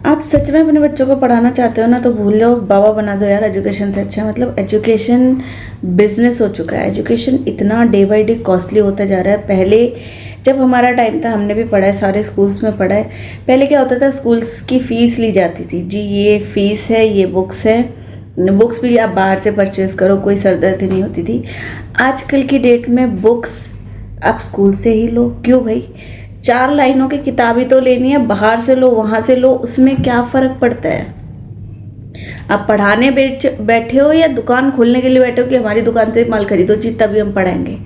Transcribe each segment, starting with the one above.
आप सच में अपने बच्चों को पढ़ाना चाहते हो ना, तो भूल लो, बाबा बना दो यार एजुकेशन से अच्छा। मतलब एजुकेशन बिजनेस हो चुका है। एजुकेशन इतना डे बाय डे कॉस्टली होता जा रहा है। पहले जब हमारा टाइम था, हमने भी पढ़ा है, सारे स्कूल्स में पढ़ा है। पहले क्या होता था, स्कूल्स की फ़ीस ली जाती थी, जी ये फ़ीस है, ये बुक्स है। बुक्स भी आप बाहर से परचेज़ करो, कोई सरदर्दी नहीं होती थी। आजकल की डेट में बुक्स आप स्कूल से ही लो। क्यों भाई, 4 लाइनों की किताबें तो लेनी है, बाहर से लो, वहाँ से लो, उसमें क्या फ़र्क पड़ता है। आप पढ़ाने बैठे हो या दुकान खोलने के लिए बैठे हो कि हमारी दुकान से माल खरीदो जी तभी हम पढ़ाएंगे।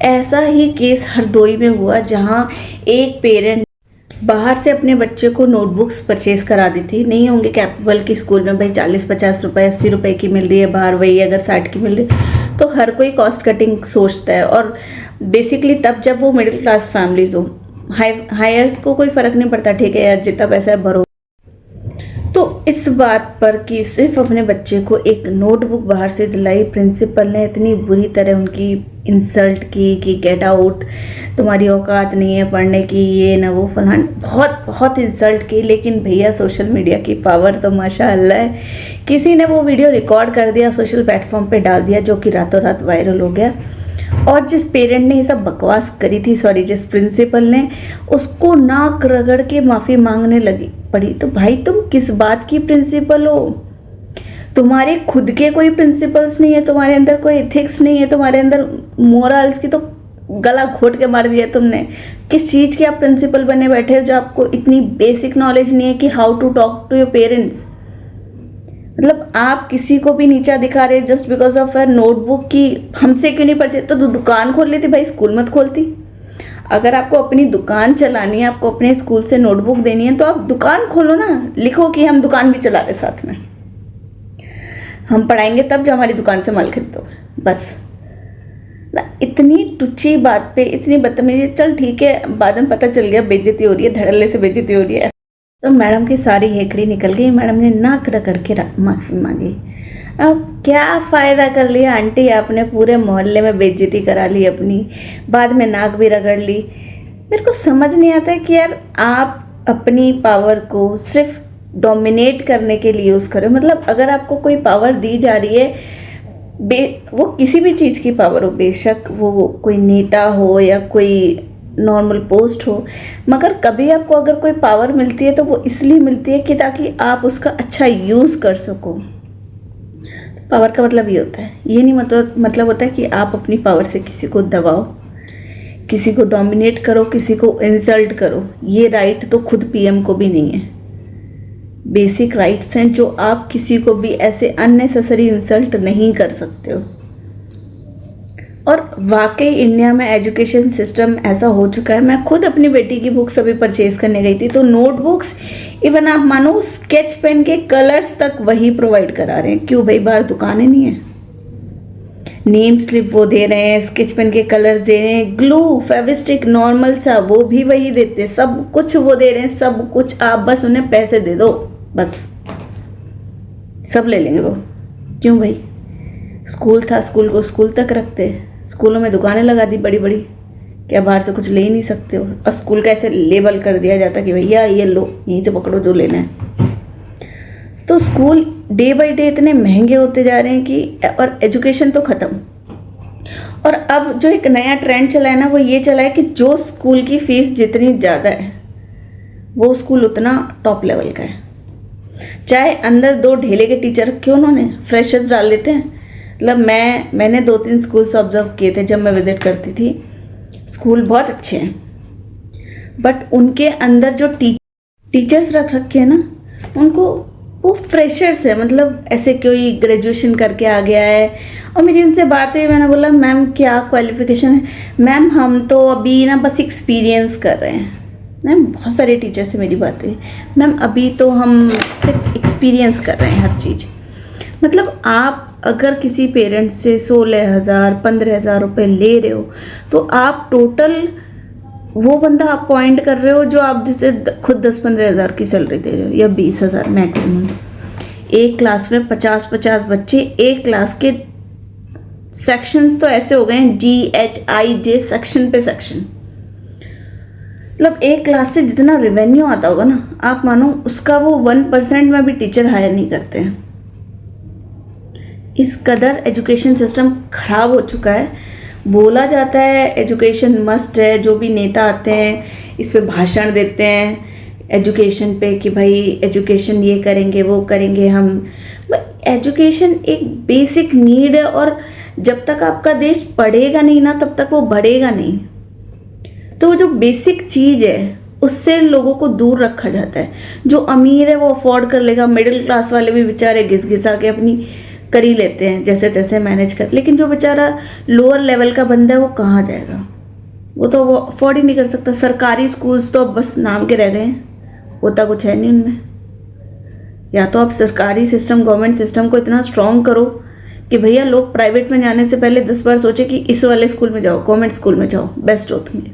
ऐसा ही केस हरदोई में हुआ, जहाँ एक पेरेंट बाहर से अपने बच्चे को नोटबुक्स परचेज करा दी थी। नहीं होंगे कैपेबल कि स्कूल में भाई 40-50 रुपए 80 रुपए की मिल रही है, बाहर वही अगर 60 की मिल रही है, तो हर कोई कॉस्ट कटिंग सोचता है। और बेसिकली तब जब वो मिडिल क्लास फैमिलीज हो, हायर्स को कोई फ़र्क नहीं पड़ता, ठीक है यार जितना पैसा है भरो। तो इस बात पर कि सिर्फ अपने बच्चे को एक नोटबुक बाहर से दिलाई, प्रिंसिपल ने इतनी बुरी तरह उनकी इंसल्ट की कि गेट आउट, तुम्हारी औकात नहीं है पढ़ने की, ये ना वो फलान, बहुत बहुत इंसल्ट की। लेकिन भैया सोशल मीडिया की पावर तो माशाअल्लाह है, किसी ने वो वीडियो रिकॉर्ड कर दिया, सोशल प्लेटफॉर्म पे डाल दिया, जो कि रातों रात वायरल हो गया। और जिस पेरेंट ने ये सब बकवास करी थी, सॉरी जिस प्रिंसिपल ने, उसको नाक रगड़ के माफ़ी मांगने लगी पड़ी। तो भाई तुम किस बात की प्रिंसिपल हो? तुम्हारे खुद के कोई प्रिंसिपल्स नहीं है, तुम्हारे अंदर कोई एथिक्स नहीं है, तुम्हारे अंदर मोरल्स की तो गला घोट के मार दिया तुमने। किस चीज़ के आप प्रिंसिपल बने बैठे हो, जो आपको इतनी बेसिक नॉलेज नहीं है कि how to talk to your parents. मतलब आप किसी को भी नीचा दिखा रहे just because of a notebook की हमसे क्यों नहीं परचेज। तो दुकान खोल लेती भाई, स्कूल मत खोलती। अगर आपको अपनी दुकान चलानी है, आपको अपने स्कूल से नोटबुक देनी है, तो आप दुकान खोलो ना, लिखो कि हम दुकान भी चला रहे साथ में, हम पढ़ाएंगे तब जो हमारी दुकान से माल खरीदोगे। बस ना, इतनी टुच्ची बात पे इतनी बदतमीजी। चल ठीक है, बाद में पता चल गया बेइज्जती हो रही है, धड़ल्ले से बेइज्जती हो रही है, तो मैडम की सारी हेकड़ी निकल गई। मैडम ने नाक रगड़ के माफ़ी मांगी। अब क्या फ़ायदा कर लिया आंटी, आपने पूरे मोहल्ले में बेइज्जती करा ली अपनी, बाद में नाक भी रगड़ ली। मेरे को समझ नहीं आता है कि यार आप अपनी पावर को सिर्फ डोमिनेट करने के लिए यूज़ करो। मतलब अगर आपको कोई पावर दी जा रही है, वो किसी भी चीज़ की पावर हो, बेशक वो कोई नेता हो या कोई नॉर्मल पोस्ट हो, मगर कभी आपको अगर कोई पावर मिलती है तो वो इसलिए मिलती है कि ताकि आप उसका अच्छा यूज़ कर सको। तो पावर का मतलब ये होता है, ये नहीं मतलब होता है कि आप अपनी पावर से किसी को दबाओ, किसी को डोमिनेट करो, किसी को इंसल्ट करो। ये राइट तो खुद पीएम को भी नहीं है। बेसिक राइट्स हैं जो आप किसी को भी ऐसे अननेसेसरी इंसल्ट नहीं कर सकते हो। और वाकई इंडिया में एजुकेशन सिस्टम ऐसा हो चुका है। मैं खुद अपनी बेटी की बुक्स अभी परचेज़ करने गई थी, तो नोटबुक्स इवन आप मानो स्केच पेन के कलर्स तक वही प्रोवाइड करा रहे हैं। क्यों भाई, बाहर दुकानें नहीं है? नेम स्लिप वो दे रहे हैं, स्केच पेन के कलर्स दे रहे हैं, ग्लू फेविस्टिक नॉर्मल सा वो भी वही देते हैं, सब कुछ वो दे रहे हैं, सब कुछ। आप बस उन्हें पैसे दे दो, बस सब ले लेंगे वो। क्यों भाई, स्कूल था, स्कूल को स्कूल तक रखते। स्कूलों में दुकानें लगा दी बड़ी बड़ी, क्या बाहर से कुछ ले ही नहीं सकते हो? और स्कूल का ऐसे लेबल कर दिया जाता कि भैया ये लो, यहीं से पकड़ो जो लेना है। तो स्कूल डे बाय डे इतने महंगे होते जा रहे हैं कि, और एजुकेशन तो ख़त्म। और अब जो एक नया ट्रेंड चला है ना, वो ये चला है कि जो स्कूल की फ़ीस जितनी ज़्यादा है, वो स्कूल उतना टॉप लेवल का है। चाहे अंदर 2 ढेले के टीचर रखे उन्होंने, फ्रेशर्स डाल देते हैं। मतलब मैंने 2-3 स्कूल्स ऑब्जर्व किए थे जब मैं विज़िट करती थी। स्कूल बहुत अच्छे हैं, बट उनके अंदर जो टीचर्स रख रखे हैं ना, उनको वो फ्रेशर्स है। मतलब ऐसे कोई ग्रेजुएशन करके आ गया है। और मेरी उनसे बात हुई, मैंने बोला मैम क्या क्वालिफ़िकेशन है? मैम हम तो अभी ना बस एक्सपीरियंस कर रहे हैं। मैम बहुत सारे टीचर से मेरी बात हुई, मैम अभी तो हम सिर्फ एक्सपीरियंस कर रहे हैं हर चीज़। मतलब आप अगर किसी पेरेंट से 16,000-15,000 रुपये ले रहे हो, तो आप टोटल वो बंदा अपॉइंट कर रहे हो जो आप जिसे खुद 10-15,000 की सैलरी दे रहे हो, या 20,000 मैक्सिमम। एक क्लास में 50-50 बच्चे, एक क्लास के सेक्शंस तो ऐसे हो गए हैं, GHIJ सेक्शन पे सेक्शन। मतलब एक क्लास से जितना रेवेन्यू आता होगा ना, आप मानो उसका वो 1% में भी टीचर हायर नहीं करते हैं। इस कदर एजुकेशन सिस्टम खराब हो चुका है। बोला जाता है एजुकेशन मस्ट है, जो भी नेता आते हैं इस पे भाषण देते हैं एजुकेशन पे कि भाई एजुकेशन ये करेंगे वो करेंगे हम। एजुकेशन एक बेसिक नीड है, और जब तक आपका देश पढ़ेगा नहीं ना तब तक वो बढ़ेगा नहीं। तो वो जो बेसिक चीज़ है उससे लोगों को दूर रखा जाता है। जो अमीर है वो अफोर्ड कर लेगा, मिडिल क्लास वाले भी बेचारे घिस घिसा के अपनी कर ही लेते हैं जैसे तैसे मैनेज कर, लेकिन जो बेचारा लोअर लेवल का बंदा है वो कहाँ जाएगा, वो तो वो अफोर्ड ही नहीं कर सकता। सरकारी स्कूल्स तो अब बस नाम के रह गए हैं, होता कुछ है नहीं उनमें। या तो आप सरकारी सिस्टम गवर्नमेंट सिस्टम को इतना स्ट्रॉन्ग करो कि भैया लोग प्राइवेट में जाने से पहले 10 बार सोचे कि इस वाले स्कूल में जाओ, गवर्नमेंट स्कूल में जाओ, बेस्ट हो तुम्हें।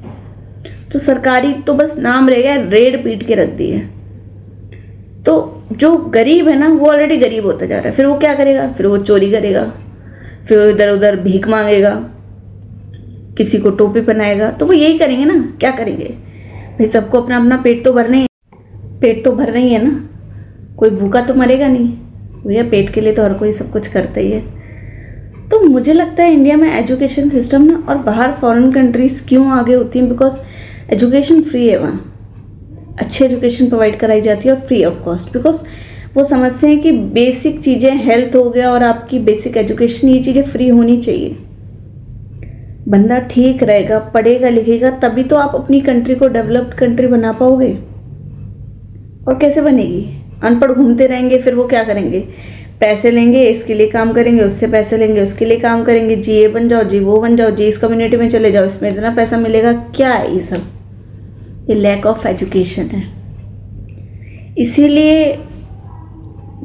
तो सरकारी तो बस नाम रह गया, रेड पीट के रख दी है। तो जो गरीब है ना वो ऑलरेडी गरीब होता जा रहा है, फिर वो क्या करेगा, फिर वो चोरी करेगा, फिर वो इधर उधर भीख मांगेगा, किसी को टोपी पहनाएगा। तो वो यही करेंगे ना, क्या करेंगे भाई, सबको अपना अपना पेट तो भरना ही है ना, कोई भूखा तो मरेगा नहीं भैया, पेट के लिए तो हर कोई सब कुछ करता ही है। तो मुझे लगता है इंडिया में एजुकेशन सिस्टम ना, और बाहर फॉरेन कंट्रीज़ क्यों आगे होती हैं, बिकॉज एजुकेशन फ्री है वहाँ, अच्छी एजुकेशन प्रोवाइड कराई जाती है और फ्री ऑफ कॉस्ट। बिकॉज वो समझते हैं कि बेसिक चीज़ें हेल्थ हो गया और आपकी बेसिक एजुकेशन, ये चीज़ें फ्री होनी चाहिए। बंदा ठीक रहेगा, पढ़ेगा लिखेगा, तभी तो आप अपनी कंट्री को डेवलप्ड कंट्री बना पाओगे। और कैसे बनेगी, अनपढ़ घूमते रहेंगे, फिर वो क्या करेंगे, पैसे लेंगे इसके लिए काम करेंगे, उससे पैसे लेंगे उसके लिए काम करेंगे, जी ये बन जाओ, जी वो बन जाओ, जी इस कम्युनिटी में चले जाओ, इसमें इतना पैसा मिलेगा। क्या है ये सब, ये लैक ऑफ एजुकेशन है। इसीलिए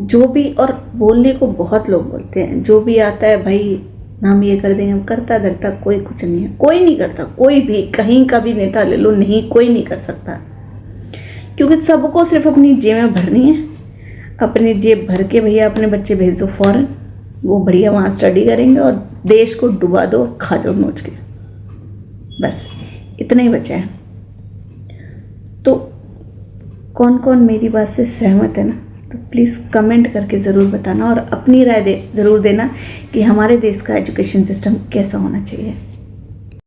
जो भी, और बोलने को बहुत लोग बोलते हैं, जो भी आता है भाई हम ये कर देंगे, हम करता धरता कोई कुछ नहीं है, कोई नहीं करता, कोई भी कहीं का भी नेता ले लो, नहीं कोई नहीं कर सकता। क्योंकि सबको सिर्फ अपनी जेब भरनी है, अपनी जेब भर के भैया अपने बच्चे भेज दो फॉरेन, वो बढ़िया वहाँ स्टडी करेंगे और देश को डुबा दो, खा जाओ नोच के, बस इतना ही बचा है। तो कौन कौन मेरी बात से सहमत है ना, तो प्लीज़ कमेंट करके ज़रूर बताना और अपनी राय ज़रूर देना कि हमारे देश का एजुकेशन सिस्टम कैसा होना चाहिए।